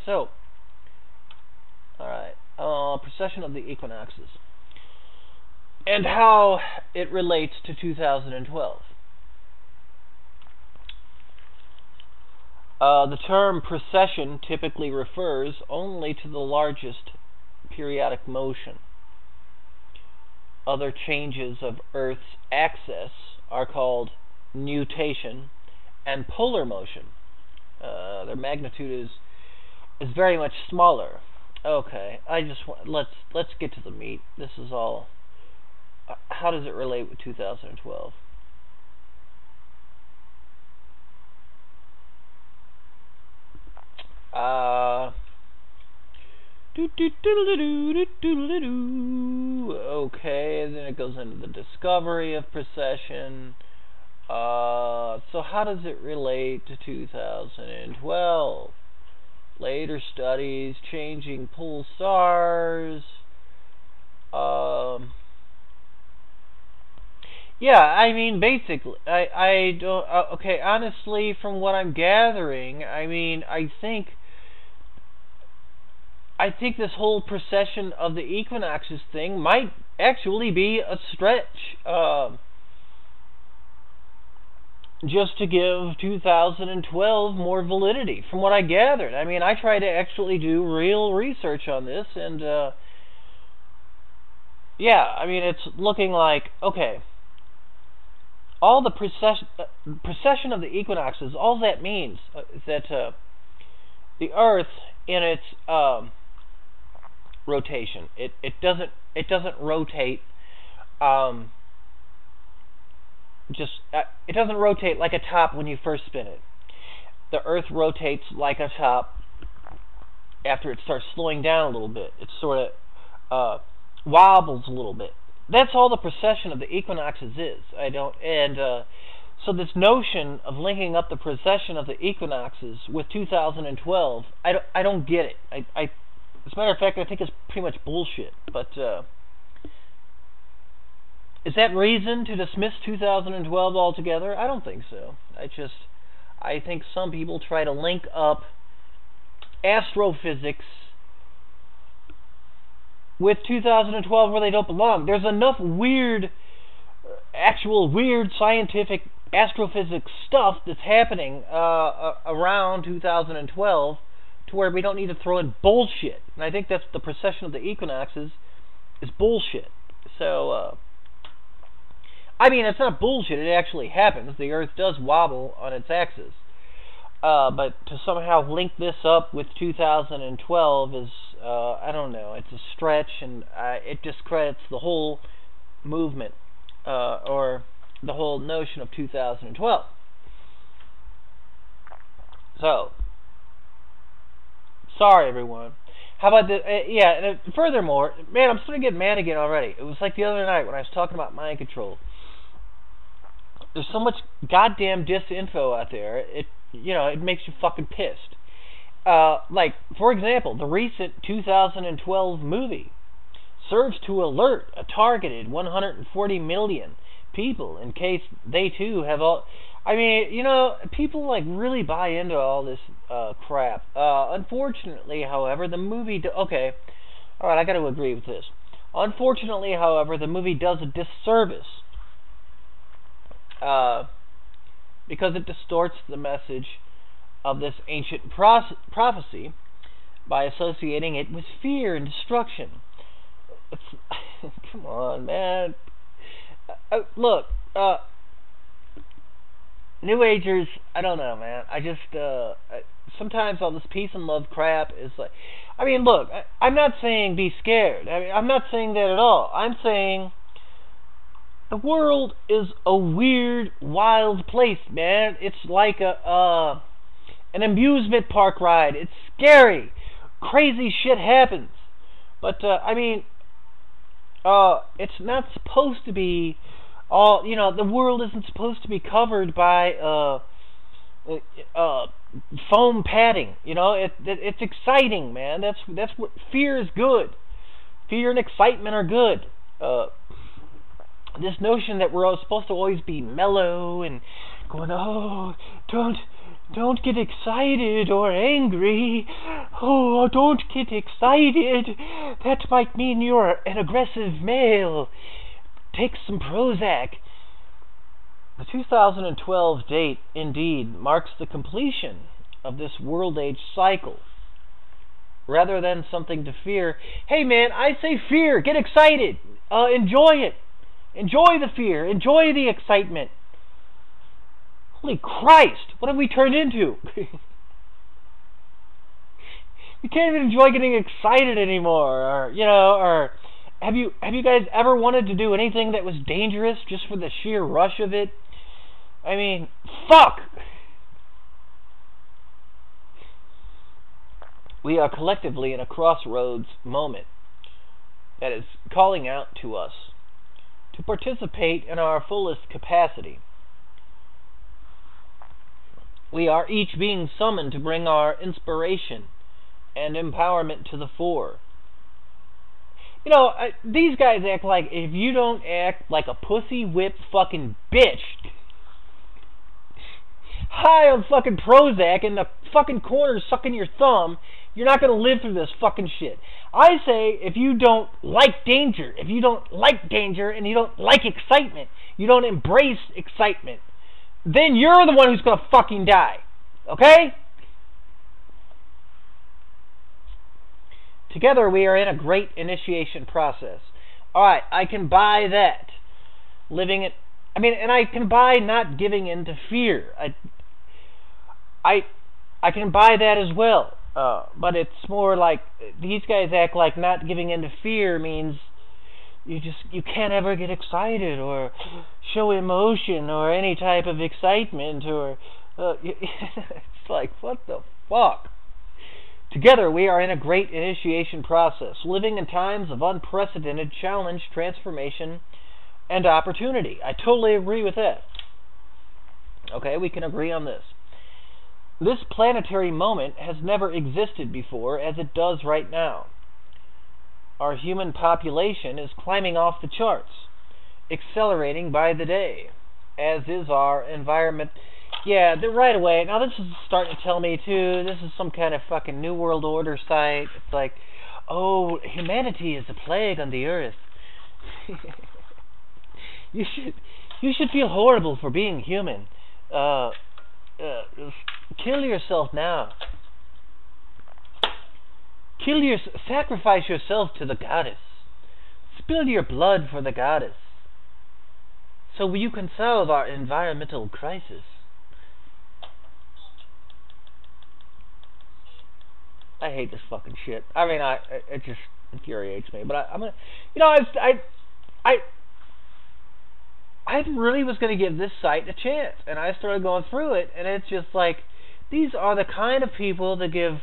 So, alright, precession of the equinoxes and how it relates to 2012. The term precession typically refers only to the largest periodic motion. Other changes of Earth's axis are called nutation and polar motion. Their magnitude is very much smaller. Okay, let's get to the meat. This is all. How does it relate with 2012? Okay, and then it goes into the discovery of precession. So how does it relate to 2012? Later studies, changing pulsars. Yeah, I mean, basically, I don't. Okay, honestly, from what I'm gathering, I mean, I think this whole precession of the equinoxes thing might actually be a stretch, just to give 2012 more validity, from what I gathered. I mean, I tried to actually do real research on this, and yeah, I mean, it's looking like, okay, all the precession of the equinoxes, all that means is that the Earth in its rotation, it doesn't rotate it doesn't rotate like a top when you first spin it. The Earth rotates like a top after it starts slowing down a little bit. It sort of wobbles a little bit. That's all the precession of the equinoxes is. So this notion of linking up the precession of the equinoxes with 2012, I don't get it. As a matter of fact, I think it's pretty much bullshit. But is that reason to dismiss 2012 altogether? I don't think so. I think some people try to link up astrophysics with 2012 where they don't belong. There's enough actual weird scientific astrophysics stuff that's happening around 2012 to where we don't need to throw in bullshit. And I think that's the precession of the equinoxes is bullshit. So, I mean, it's not bullshit. It actually happens. The Earth does wobble on its axis. But to somehow link this up with 2012 is, I don't know, it's a stretch, and it discredits the whole movement, or the whole notion of 2012. So, sorry everyone. How about this? Yeah, and furthermore, man, I'm starting to get mad again already. It was like the other night when I was talking about mind control. There's so much goddamn disinfo out there. It makes you fucking pissed. Like, for example, the recent 2012 movie serves to alert a targeted 140 million people in case they too have all. I mean, people like really buy into all this crap. Unfortunately, however, the movie. Okay, all right, I got to agree with this. Unfortunately, however, the movie does a disservice. Because it distorts the message of this ancient prophecy by associating it with fear and destruction. Come on, man. Look, New Agers, I don't know, man. I just, sometimes all this peace and love crap is like, I mean, look, I'm not saying be scared. I mean, I'm not saying that at all. I'm saying the world is a weird, wild place, man. It's like an amusement park ride. It's scary. Crazy shit happens. But, I mean, it's not supposed to be all, the world isn't supposed to be covered by foam padding. It's exciting, man. That's what fear is good. Fear and excitement are good. This notion that we're all supposed to always be mellow and going, oh, don't get excited or angry. Oh, don't get excited. That might mean you're an aggressive male. Take some Prozac. The 2012 date, indeed, marks the completion of this world age cycle. Rather than something to fear, hey man, I say fear. Get excited. Enjoy it. Enjoy the fear. Enjoy the excitement. Holy Christ, what have we turned into? We can't even enjoy getting excited anymore, or have you guys ever wanted to do anything that was dangerous just for the sheer rush of it? I mean, fuck. We are collectively in a crossroads moment that is calling out to us to participate in our fullest capacity. We are each being summoned to bring our inspiration and empowerment to the fore. These guys act like if you don't act like a pussy whipped fucking bitch, high on fucking Prozac in the fucking corner sucking your thumb, you're not going to live through this fucking shit. I say if you don't like danger, and you don't like excitement, you don't embrace excitement, then you're the one who's going to fucking die. Okay? Together we are in a great initiation process. Alright, I can buy that. And I can buy not giving in to fear. I can buy that as well. But it's more like these guys act like not giving in to fear means you can't ever get excited or show emotion or any type of excitement or it's like, what the fuck? Together we are in a great initiation process, living in times of unprecedented challenge, transformation, and opportunity. I totally agree with that. Okay, we can agree on this. This planetary moment has never existed before as it does right now. Our human population is climbing off the charts, accelerating by the day, as is our environment. Yeah, right away. Now this is starting to tell me too, this is some kind of fucking New World Order site. It's like, oh, humanity is a plague on the earth. You should feel horrible for being human. Kill yourself now. Sacrifice yourself to the goddess. Spill your blood for the goddess, so you can solve our environmental crisis. I hate this fucking shit. I mean, it just infuriates me. But I'm gonna, I really was gonna give this site a chance, and I started going through it, and it's just like, these are the kind of people that give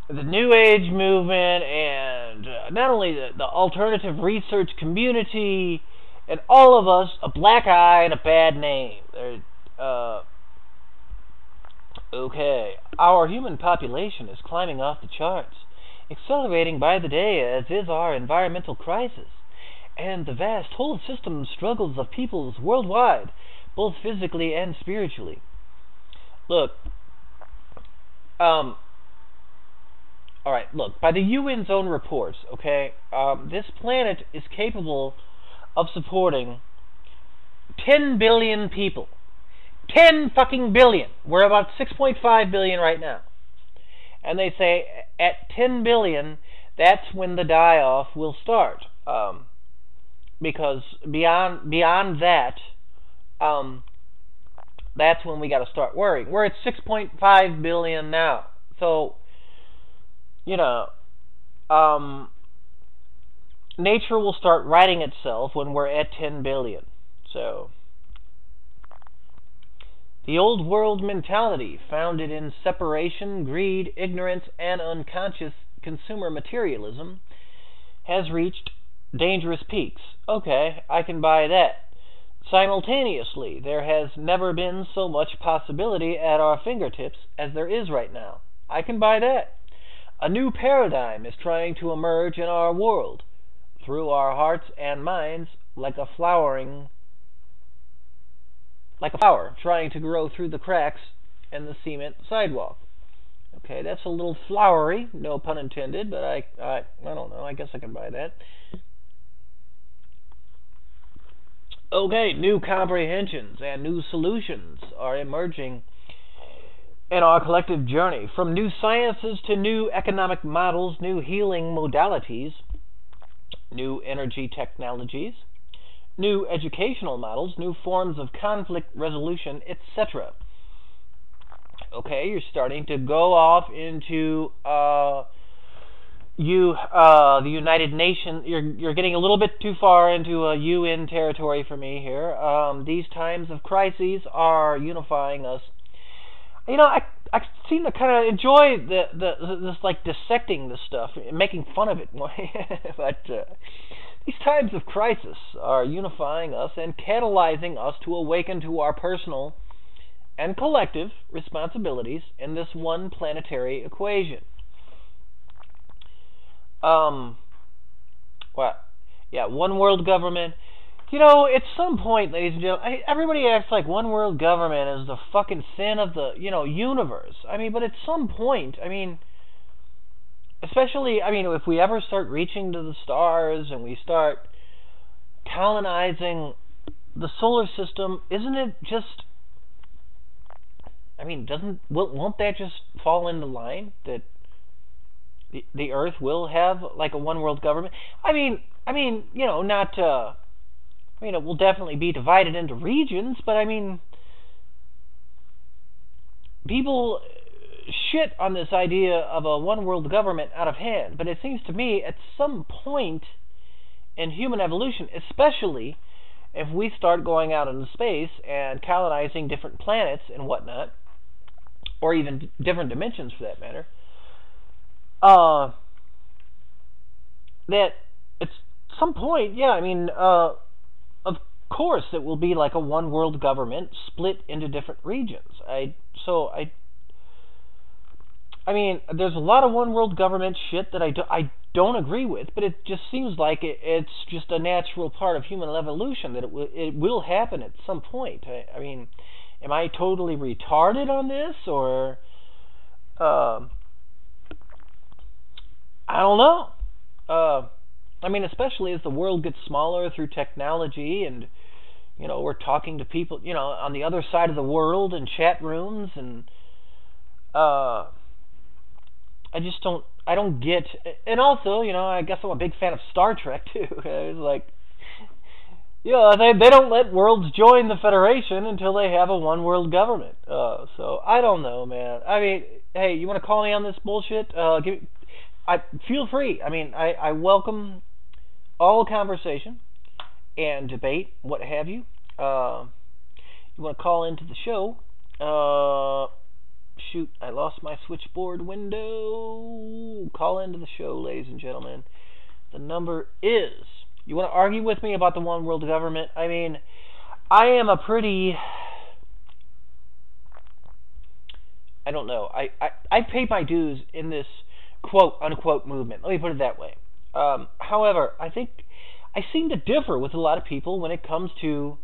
the New Age movement and not only the alternative research community and all of us a black eye and a bad name. Okay, our human population is climbing off the charts, accelerating by the day as is our environmental crisis, and the vast whole system struggles of peoples worldwide, both physically and spiritually. Look, alright, look, by the UN's own reports, okay, this planet is capable of supporting 10 billion people. 10 fucking billion. We're about 6.5 billion right now. And they say at 10 billion, that's when the die-off will start. Because beyond that, that's when we got to start worrying. We're at 6.5 billion now. So, nature will start righting itself when we're at 10 billion. So, the old world mentality, founded in separation, greed, ignorance, and unconscious consumer materialism, has reached dangerous peaks. Okay, I can buy that. Simultaneously, there has never been so much possibility at our fingertips as there is right now. I can buy that. A new paradigm is trying to emerge in our world through our hearts and minds, like a flower trying to grow through the cracks in the cement sidewalk. Okay, that's a little flowery, no pun intended, but I don't know. I guess I can buy that. Okay, new comprehensions and new solutions are emerging in our collective journey, from new sciences to new economic models, new healing modalities, new energy technologies, new educational models, new forms of conflict resolution, etc. Okay, you're starting to go off into the United Nations. You're getting a little bit too far into UN territory for me here. These times of crises are unifying us. You know, I seem to kind of enjoy this like dissecting this stuff, making fun of it, but these times of crisis are unifying us and catalyzing us to awaken to our personal and collective responsibilities in this one planetary equation. Well, yeah, one world government. You know, at some point, ladies and gentlemen, everybody acts like one world government is the fucking sin of the, universe. I mean, but at some point, I mean, especially, I mean, if we ever start reaching to the stars and we start colonizing the solar system, isn't it just, I mean, won't that just fall into line that the Earth will have like a one world government? I mean, not. It will definitely be divided into regions, but I mean, people shit on this idea of a one world government out of hand. But it seems to me, at some point in human evolution, especially if we start going out into space and colonizing different planets and whatnot, or even different dimensions for that matter, that at some point, yeah, I mean, of course it will be like a one world government split into different regions. I mean, there's a lot of one world government shit that I don't agree with, but it just seems like it's just a natural part of human evolution that it will happen at some point. I mean, am I totally retarded on this, or I don't know. I mean, especially as the world gets smaller through technology, and we're talking to people, on the other side of the world in chat rooms, and I don't get, and also, I guess I'm a big fan of Star Trek too. It's like, they don't let worlds join the Federation until they have a one world government. So I don't know, man. I mean, hey, you want to call me on this bullshit? Feel free. I mean, I welcome all conversation and debate, what have you. You want to call into the show? Shoot, I lost my switchboard window. Call into the show, ladies and gentlemen. The number is. You want to argue with me about the one world government? I mean, I am a pretty. I don't know. I pay my dues in this quote unquote movement. Let me put it that way. However, I think I seem to differ with a lot of people when it comes to,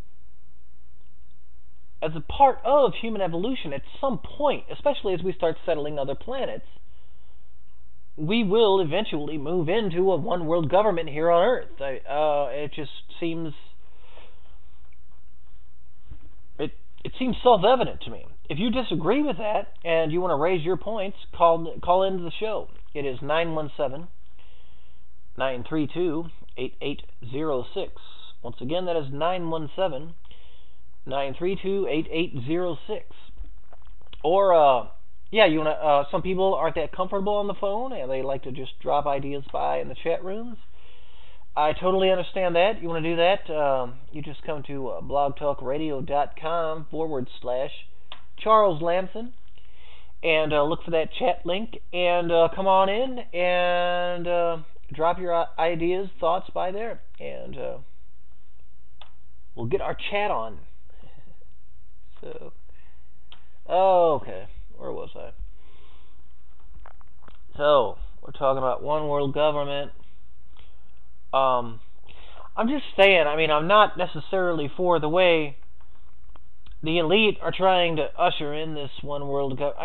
as a part of human evolution, at some point, especially as we start settling other planets, we will eventually move into a one world government here on Earth. It just seems, it seems self-evident to me. If you disagree with that and you want to raise your points, call into the show. It is 917-932-8806. Once again, that is 917-932-8806. Or, you want to, some people aren't that comfortable on the phone and they like to just drop ideas by in the chat rooms. I totally understand that. You want to do that? You just come to blogtalkradio.com/Charles Lamson and look for that chat link and come on in and drop your ideas, thoughts by there, and we'll get our chat on. So, okay, where was I? So, we're talking about one world government. I'm just saying, I mean, I'm not necessarily for the way the elite are trying to usher in this one world government.